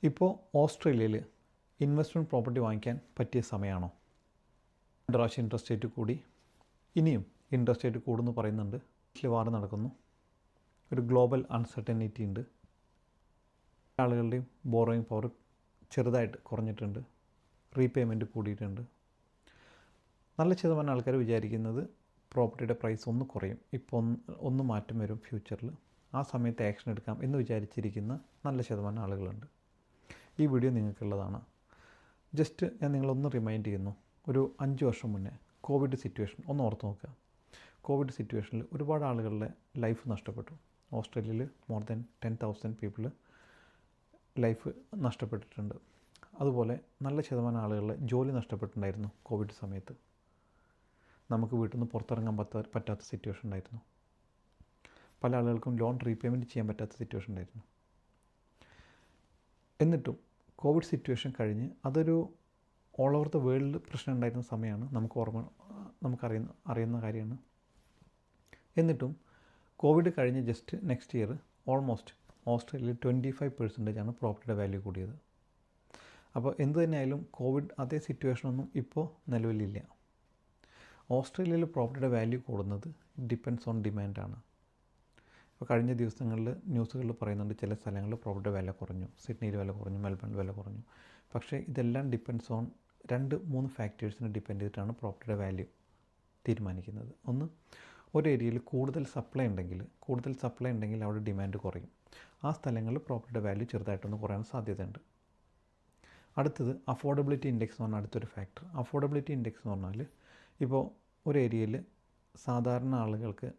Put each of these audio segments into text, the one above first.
ഇപ്പോൾ ഓസ്ട്രേലിയയിൽ investment property വാങ്ങിക്കാൻ പറ്റിയ സമയമാണോ? പ്രാവശ്യം ഇൻട്രസ്റ്റ് റേറ്റ് കൂടി, ഇനിയും ഇൻട്രസ്റ്റ് റേറ്റ് കൂടുമെന്ന് പറയുന്നുണ്ട്. വാർ നടക്കുന്നു, ഒരു ഗ്ലോബൽ അൺസർട്ടനിറ്റി ഉണ്ട്, ആളുകളുടെയും ബോറോയിങ് പവർ ചെറുതായിട്ട് കുറഞ്ഞിട്ടുണ്ട്, റീപേയ്മെൻറ്റ് കൂടിയിട്ടുണ്ട്. നല്ല ശതമാനം ആൾക്കാർ വിചാരിക്കുന്നത് പ്രോപ്പർട്ടിയുടെ പ്രൈസ് ഒന്ന് കുറയും, ഇപ്പോൾ ഒന്ന് മാറ്റം വരും ഫ്യൂച്ചറിൽ, ആ സമയത്ത് ആക്ഷൻ എടുക്കാം എന്ന് വിചാരിച്ചിരിക്കുന്ന നല്ല ശതമാനം ആളുകളുണ്ട്. ഈ വീഡിയോ നിങ്ങൾക്കുള്ളതാണ്. ജസ്റ്റ് ഞാൻ നിങ്ങളൊന്ന് റിമൈൻഡ് ചെയ്യുന്നു. ഒരു 5 വർഷം മുന്നേ കോവിഡ് സിറ്റുവേഷൻ ഒന്ന് ഓർത്ത് നോക്കുക. കോവിഡ് സിറ്റുവേഷനിൽ ഒരുപാട് ആളുകളുടെ ലൈഫ് നഷ്ടപ്പെട്ടു. ഓസ്ട്രേലിയയിൽ മോർ ദാൻ 10,000 പീപ്പിൾ ലൈഫ് നഷ്ടപ്പെട്ടിട്ടുണ്ട്. അതുപോലെ നല്ല ശതമാനം ആളുകളുടെ ജോലി നഷ്ടപ്പെട്ടിട്ടുണ്ടായിരുന്നു കോവിഡ് സമയത്ത്. നമുക്ക് വീട്ടിൽ നിന്ന് പുറത്തിറങ്ങാൻ പറ്റാത്ത സിറ്റുവേഷൻ ഉണ്ടായിരുന്നു. പല ആളുകൾക്കും ലോൺ റീപേയ്മെൻറ്റ് ചെയ്യാൻ പറ്റാത്ത സിറ്റുവേഷൻ ഉണ്ടായിരുന്നു. എന്നിട്ടും കോവിഡ് സിറ്റുവേഷൻ കഴിഞ്ഞ് അതൊരു ഓൾ ഓവർ ദ വേൾഡ് പ്രശ്നം ഉണ്ടായിരുന്ന സമയമാണ്, അറിയുന്ന കാര്യമാണ്. എന്നിട്ടും കോവിഡ് കഴിഞ്ഞ് ജസ്റ്റ് നെക്സ്റ്റ് ഇയർ ഓൾമോസ്റ്റ് ഓസ്ട്രേലിയയിൽ 25% പ്രോപ്പർട്ടിയുടെ വാല്യൂ കൂടിയത്. അപ്പോൾ എന്ത് തന്നെയായാലും കോവിഡ് അതേ സിറ്റുവേഷനൊന്നും ഇപ്പോൾ നിലവിലില്ല. ഓസ്ട്രേലിയയിൽ പ്രോപ്പർട്ടിയുടെ വാല്യൂ കൂടുന്നത് ഡിപ്പെൻഡ്സ് ഓൺ ഡിമാൻഡാണ്. ഇപ്പോൾ കഴിഞ്ഞ ദിവസങ്ങളിൽ ന്യൂസുകളിൽ പറയുന്നുണ്ട് ചില സ്ഥലങ്ങളിൽ പ്രോപ്പർട്ടി വില കുറഞ്ഞു, സിഡ്നിയിൽ വില കുറഞ്ഞു, മെൽബണിൽ വില കുറഞ്ഞു. പക്ഷേ ഇതെല്ലാം ഡിപ്പെൻഡ്സ് ഓൺ 2-3 ഫാക്ടേഴ്സിനെ ഡിപ്പെൻഡ് ചെയ്തിട്ടാണ് പ്രോപ്പർട്ടിയുടെ വാല്യൂ തീരുമാനിക്കുന്നത്. ഒന്ന്, ഒരു ഏരിയയിൽ കൂടുതൽ സപ്ലൈ ഉണ്ടെങ്കിൽ അവിടെ ഡിമാൻഡ് കുറയും. ആ സ്ഥലങ്ങളിൽ പ്രോപ്പർട്ടിയുടെ വാല്യൂ ചെറുതായിട്ടൊന്ന് കുറയാൻ സാധ്യതയുണ്ട്. അടുത്തത് അഫോർഡബിലിറ്റി ഇൻഡെക്സ് എന്ന് പറഞ്ഞാൽ അടുത്തൊരു ഫാക്ടർ. അഫോർഡബിലിറ്റി ഇൻഡെക്സ് എന്ന് പറഞ്ഞാൽ ഇപ്പോൾ ഒരു ഏരിയയിൽ സാധാരണ ആളുകൾക്ക്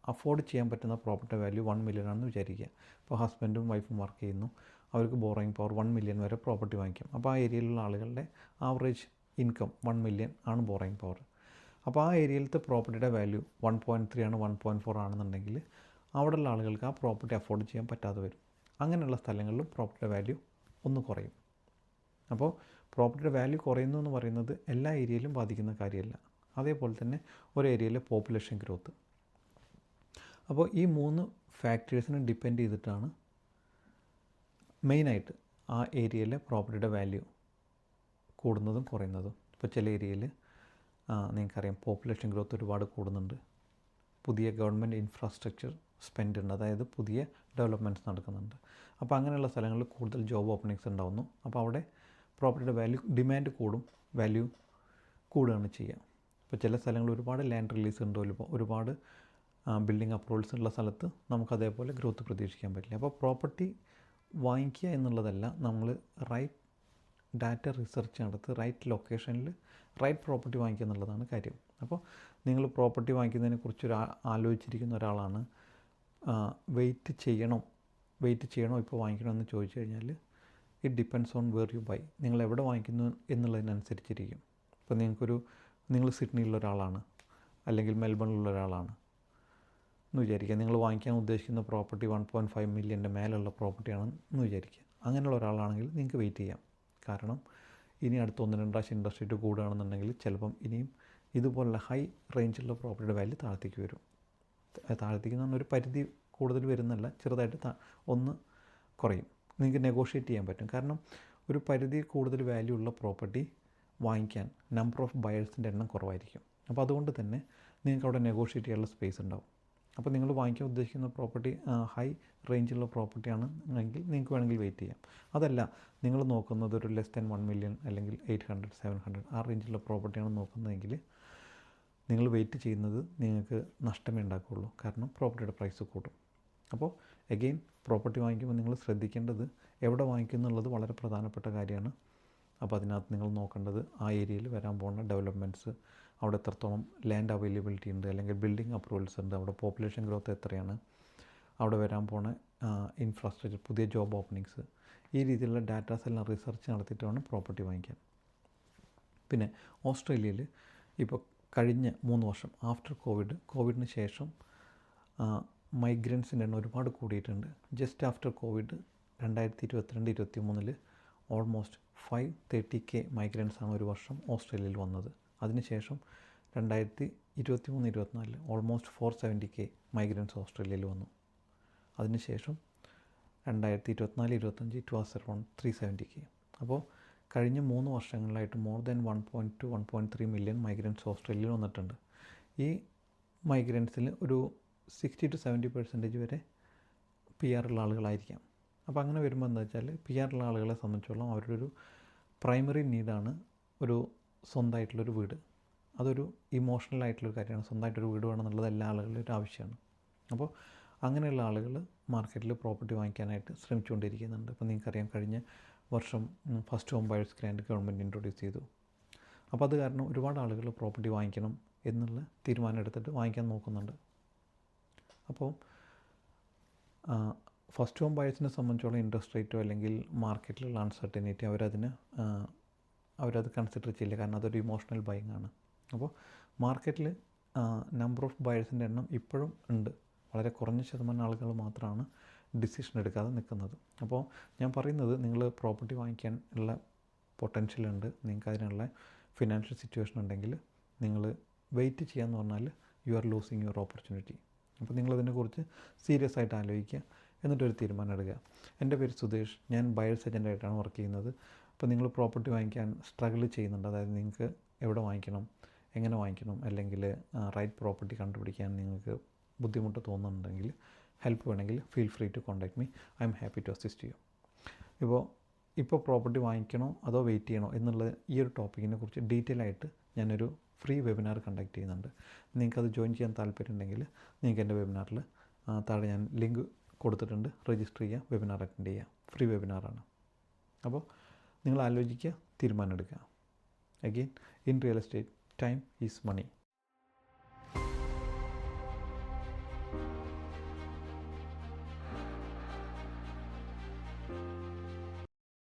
അഫോർഡ് ചെയ്യാൻ പറ്റുന്ന പ്രോപ്പർട്ടി വാല്യൂ 1 million ആണെന്ന് വിചാരിക്കുക. ഇപ്പോൾ ഹസ്ബൻഡും വൈഫും വർക്ക് ചെയ്യുന്നു, അവർക്ക് ബോറോയിങ് പവർ 1 million വരെ പ്രോപ്പർട്ടി വാങ്ങിക്കാം. അപ്പോൾ ആ ഏരിയയിലുള്ള ആളുകളുടെ ആവറേജ് ഇൻകം 1 million ആണ് ബോറോയിങ് പവർ. അപ്പോൾ ആ ഏരിയയിലത്തെ പ്രോപ്പർട്ടിയുടെ വാല്യൂ 1.3 ആണ്, 1.4 ആണെന്നുണ്ടെങ്കിൽ അവിടെയുള്ള ആളുകൾക്ക് ആ പ്രോപ്പർട്ടി അഫോർഡ് ചെയ്യാൻ പറ്റാതെ വരും. അങ്ങനെയുള്ള സ്ഥലങ്ങളിലും പ്രോപ്പർട്ടിയുടെ വാല്യൂ ഒന്ന് കുറയും. അപ്പോൾ പ്രോപ്പർട്ടിയുടെ വാല്യൂ കുറയുന്നു എന്ന് പറയുന്നത് എല്ലാ ഏരിയയിലും ബാധിക്കുന്ന കാര്യമല്ല. അതേപോലെ തന്നെ ഒരു ഏരിയയിലെ പോപ്പുലേഷൻ ഗ്രോത്ത്. അപ്പോൾ ഈ 3 ഫാക്ടേഴ്സിനെ ഡിപ്പെൻഡ് ചെയ്തിട്ടാണ് മെയിനായിട്ട് ആ ഏരിയയിലെ പ്രോപ്പർട്ടിയുടെ വാല്യൂ കൂടുന്നതും കുറയുന്നതും. ഇപ്പോൾ ചില ഏരിയയിൽ നിങ്ങൾക്കറിയാം പോപ്പുലേഷൻ ഗ്രോത്ത് ഒരുപാട് കൂടുന്നുണ്ട്, പുതിയ ഗവൺമെൻറ് ഇൻഫ്രാസ്ട്രക്ചർ സ്പെൻഡ് ഉണ്ട്, അതായത് പുതിയ ഡെവലപ്മെൻറ്റ്സ് നടക്കുന്നുണ്ട്. അപ്പോൾ അങ്ങനെയുള്ള സ്ഥലങ്ങളിൽ കൂടുതൽ ജോബ് ഓപ്പണിങ്സ് ഉണ്ടാകുന്നു. അപ്പോൾ അവിടെ പ്രോപ്പർട്ടിയുടെ ഡിമാൻഡ് കൂടും, വാല്യൂ കൂടുകയാണ് ചെയ്യുക. ഇപ്പോൾ ചില സ്ഥലങ്ങളിൽ ഒരുപാട് ലാൻഡ് റിലീസ് ഉണ്ട്, ഒരുപാട് ബിൽഡിംഗ് അപ്രൂവൽസ് ഉള്ള സ്ഥലത്ത് നമുക്ക് അതേപോലെ ഗ്രോത്ത് പ്രതീക്ഷിക്കാൻ പറ്റില്ല. അപ്പോൾ പ്രോപ്പർട്ടി വാങ്ങിക്കുക എന്നുള്ളതല്ല, നമ്മൾ റൈറ്റ് ഡാറ്റ റിസർച്ച് നടത്തി റൈറ്റ് ലൊക്കേഷനിൽ റൈറ്റ് പ്രോപ്പർട്ടി വാങ്ങിക്കുക എന്നുള്ളതാണ് കാര്യം. അപ്പോൾ നിങ്ങൾ പ്രോപ്പർട്ടി വാങ്ങിക്കുന്നതിനെക്കുറിച്ച് ആലോചിച്ചിരിക്കുന്ന ഒരാളാണ്, വെയിറ്റ് ചെയ്യണോ ഇപ്പോൾ വാങ്ങിക്കണോ എന്ന് ചോദിച്ചു കഴിഞ്ഞാൽ it depends on where you buy. നിങ്ങൾ എവിടെ വാങ്ങിക്കുന്നു എന്നുള്ളതിനനുസരിച്ചിരിക്കും. ഇപ്പോൾ നിങ്ങൾ സിഡ്നിയിലുള്ള ഒരാളാണ് അല്ലെങ്കിൽ മെൽബണിലുള്ള ഒരാളാണ് എന്ന് വിചാരിക്കുക. നിങ്ങൾ വാങ്ങിക്കാൻ ഉദ്ദേശിക്കുന്ന പ്രോപ്പർട്ടി 1.5 million മേലുള്ള പ്രോപ്പർട്ടിയാണെന്ന് വിചാരിക്കുക. അങ്ങനെയുള്ള ഒരാളാണെങ്കിൽ നിങ്ങൾക്ക് വെയിറ്റ് ചെയ്യാം. കാരണം ഇനി അടുത്ത 1-2 പ്രാവശ്യം ഇൻട്രസ്റ്റ് റേറ്റ് കൂടുകയാണെന്നുണ്ടെങ്കിൽ ചിലപ്പം ഇനിയും ഇതുപോലുള്ള ഹൈ റേഞ്ചിലുള്ള പ്രോപ്പർട്ടിയുടെ വാല്യൂ താഴത്തേക്ക് വരും. താഴത്തേക്ക് എന്ന് പറഞ്ഞാൽ ഒരു പരിധി കൂടുതൽ വരുന്നല്ല, ചെറുതായിട്ട് ഒന്ന് കുറയും. നിങ്ങൾക്ക് നെഗോഷിയേറ്റ് ചെയ്യാൻ പറ്റും. കാരണം ഒരു പരിധി കൂടുതൽ വാല്യൂ ഉള്ള പ്രോപ്പർട്ടി വാങ്ങിക്കാൻ നമ്പർ ഓഫ് ബയേഴ്സിൻ്റെ എണ്ണം കുറവായിരിക്കും. അപ്പോൾ അതുകൊണ്ട് തന്നെ നിങ്ങൾക്ക് അവിടെ നെഗോഷിയേറ്റ് ചെയ്യാനുള്ള സ്പേസ് ഉണ്ടാവും. അപ്പോൾ നിങ്ങൾ വാങ്ങിക്കാൻ ഉദ്ദേശിക്കുന്ന പ്രോപ്പർട്ടി ഹൈ റേഞ്ചിലുള്ള പ്രോപ്പർട്ടി ആണെങ്കിൽ നിങ്ങൾക്ക് വേണമെങ്കിൽ വെയിറ്റ് ചെയ്യാം. അതല്ല, നിങ്ങൾ നോക്കുന്നത് ഒരു ലെസ് ദാൻ 1 million അല്ലെങ്കിൽ 800-700 ആ റേഞ്ചിലുള്ള പ്രോപ്പർട്ടിയാണ് നോക്കുന്നതെങ്കിൽ നിങ്ങൾ വെയിറ്റ് ചെയ്യുന്നത് നിങ്ങൾക്ക് നഷ്ടമേ ഉണ്ടാക്കുകയുള്ളൂ. കാരണം പ്രോപ്പർട്ടിയുടെ പ്രൈസ് കൂട്ടും. അപ്പോൾ എഗെയിൻ പ്രോപ്പർട്ടി വാങ്ങിക്കുമ്പോൾ നിങ്ങൾ ശ്രദ്ധിക്കേണ്ടത് എവിടെ വാങ്ങിക്കുന്നുള്ളത് വളരെ പ്രധാനപ്പെട്ട കാര്യമാണ്. അപ്പോൾ അതിനകത്ത് നിങ്ങൾ നോക്കേണ്ടത് ആ ഏരിയയിൽ വരാൻ പോകുന്ന ഡെവലപ്മെൻറ്റ്സ്, അവിടെ എത്രത്തോളം ലാൻഡ് അവൈലബിലിറ്റി ഉണ്ട്, അല്ലെങ്കിൽ ബിൽഡിംഗ് അപ്രൂവൽസ് ഉണ്ട്, അവിടെ പോപ്പുലേഷൻ ഗ്രോത്ത് എത്രയാണ്, അവിടെ വരാൻ പോണ ഇൻഫ്രാസ്ട്രക്ചർ, പുതിയ ജോബ് ഓപ്പണിങ്സ്, ഈ രീതിയിലുള്ള ഡാറ്റാസ് എല്ലാം റിസർച്ച് നടത്തിയിട്ട് വേണം പ്രോപ്പർട്ടി വാങ്ങിക്കാൻ. പിന്നെ ഓസ്ട്രേലിയയിൽ ഇപ്പോൾ കഴിഞ്ഞ 3 വർഷം ആഫ്റ്റർ കോവിഡിന് ശേഷം മൈഗ്രൻസിൻ്റെ എണ്ണം ഒരുപാട് കൂടിയിട്ടുണ്ട്. Just after Covid 2022-23 almost 530K മൈഗ്രൻസാണ് ഒരു വർഷം ഓസ്ട്രേലിയയിൽ വന്നത്. അതിനുശേഷം 2023-24 ഓൾമോസ്റ്റ് 470K മൈഗ്രൻസ് ഓസ്ട്രേലിയയിൽ വന്നു. അതിനുശേഷം 2024-25 ഇറ്റ് വാസ് അറൗണ്ട് 370K. അപ്പോൾ കഴിഞ്ഞ 3 വർഷങ്ങളിലായിട്ട് മോർ ദാൻ 1.2-1.3 മില്യൺ മൈഗ്രൻസ് ഓസ്ട്രേലിയയിൽ വന്നിട്ടുണ്ട്. ഈ മൈഗ്രൻസിൽ ഒരു 60-70% വരെ PR ഉള്ള ആളുകളായിരിക്കാം. അപ്പോൾ അങ്ങനെ വരുമ്പോൾ എന്താ വെച്ചാൽ PR ഉള്ള ആളുകളെ സംബന്ധിച്ചോളം അവരുടെ ഒരു പ്രൈമറി നീഡാണ് ഒരു സ്വന്തമായിട്ടുള്ളൊരു വീട്. അതൊരു ഇമോഷണൽ ആയിട്ടുള്ളൊരു കാര്യമാണ്. സ്വന്തമായിട്ടൊരു വീട് വേണമെന്നുള്ളത് എല്ലാ ആളുകളുടെ ഒരു ആവശ്യമാണ്. അപ്പോൾ അങ്ങനെയുള്ള ആളുകൾ മാർക്കറ്റിൽ പ്രോപ്പർട്ടി വാങ്ങിക്കാനായിട്ട് ശ്രമിച്ചുകൊണ്ടിരിക്കുന്നുണ്ട്. ഇപ്പോൾ നിങ്ങൾക്കറിയാം, കഴിഞ്ഞ വർഷം first home buyers grant government introduce ചെയ്തു. അപ്പോൾ അത് കാരണം ഒരുപാട് ആളുകൾ പ്രോപ്പർട്ടി വാങ്ങിക്കണം എന്നുള്ള തീരുമാനം എടുത്തിട്ട് വാങ്ങിക്കാൻ നോക്കുന്നുണ്ട്. അപ്പോൾ ഫസ്റ്റ് ഹോം ബയേഴ്സിനെ സംബന്ധിച്ചോളം ഇൻട്രസ്റ്റ് റേറ്റോ അല്ലെങ്കിൽ മാർക്കറ്റിലുള്ള അൺസർട്ടനിറ്റി അവരത് കൺസിഡർ ചെയ്യില്ല. കാരണം അതൊരു ഇമോഷണൽ ബൈങ് ആണ്. അപ്പോൾ മാർക്കറ്റിൽ നമ്പർ ഓഫ് ബയേഴ്സിൻ്റെ എണ്ണം ഇപ്പോഴും ഉണ്ട്. വളരെ കുറഞ്ഞ ശതമാനം ആളുകൾ മാത്രമാണ് ഡിസിഷൻ എടുക്കാതെ നിൽക്കുന്നത്. അപ്പോൾ ഞാൻ പറയുന്നത്, നിങ്ങൾ പ്രോപ്പർട്ടി വാങ്ങിക്കാൻ ഉള്ള പൊട്ടൻഷ്യൽ ഉണ്ട്, നിങ്ങൾക്ക് അതിനുള്ള ഫിനാൻഷ്യൽ സിറ്റുവേഷൻ ഉണ്ടെങ്കിൽ നിങ്ങൾ വെയിറ്റ് ചെയ്യാമെന്ന് പറഞ്ഞാൽ you are losing your opportunity. അപ്പോൾ നിങ്ങളതിനെക്കുറിച്ച് സീരിയസ് ആയിട്ട് ആലോചിക്കുക, എന്നിട്ടൊരു തീരുമാനം എടുക്കുക. എൻ്റെ പേര് സുധേഷ്, ഞാൻ ബയേഴ്സ് ഏജൻ്റായിട്ടാണ് വർക്ക് ചെയ്യുന്നത്. അപ്പോൾ നിങ്ങൾ പ്രോപ്പർട്ടി വാങ്ങിക്കാൻ സ്ട്രഗിൾ ചെയ്യുന്നുണ്ട്, അതായത് നിങ്ങൾക്ക് എവിടെ വാങ്ങിക്കണം, എങ്ങനെ വാങ്ങിക്കണം, അല്ലെങ്കിൽ റൈറ്റ് പ്രോപ്പർട്ടി കണ്ടുപിടിക്കാൻ നിങ്ങൾക്ക് ബുദ്ധിമുട്ട് തോന്നുന്നുണ്ടെങ്കിൽ, ഹെൽപ്പ് വേണമെങ്കിൽ feel free to contact me. I am happy to assist you. ഇപ്പോൾ പ്രോപ്പർട്ടി വാങ്ങിക്കണോ അതോ വെയിറ്റ് ചെയ്യണോ എന്നുള്ള ഈ ഒരു ടോപ്പിക്കിനെ കുറിച്ച് ഡീറ്റെയിൽ ആയിട്ട് ഞാനൊരു ഫ്രീ വെബിനാർ കണ്ടക്ട് ചെയ്യുന്നുണ്ട്. നിങ്ങൾക്കത് ജോയിൻ ചെയ്യാൻ താല്പര്യം ഉണ്ടെങ്കിൽ നിങ്ങൾക്ക് എൻ്റെ വെബിനാറിൽ താഴെ ഞാൻ ലിങ്ക് കൊടുത്തിട്ടുണ്ട്. രജിസ്റ്റർ ചെയ്യുക, വെബിനാർ അറ്റൻഡ് ചെയ്യുക. ഫ്രീ വെബിനാറാണ്. അപ്പോൾ നിങ്ങൾ ആലോചിക്കുക, തീരുമാനം എടുക്കുക. Again, in real estate time is money.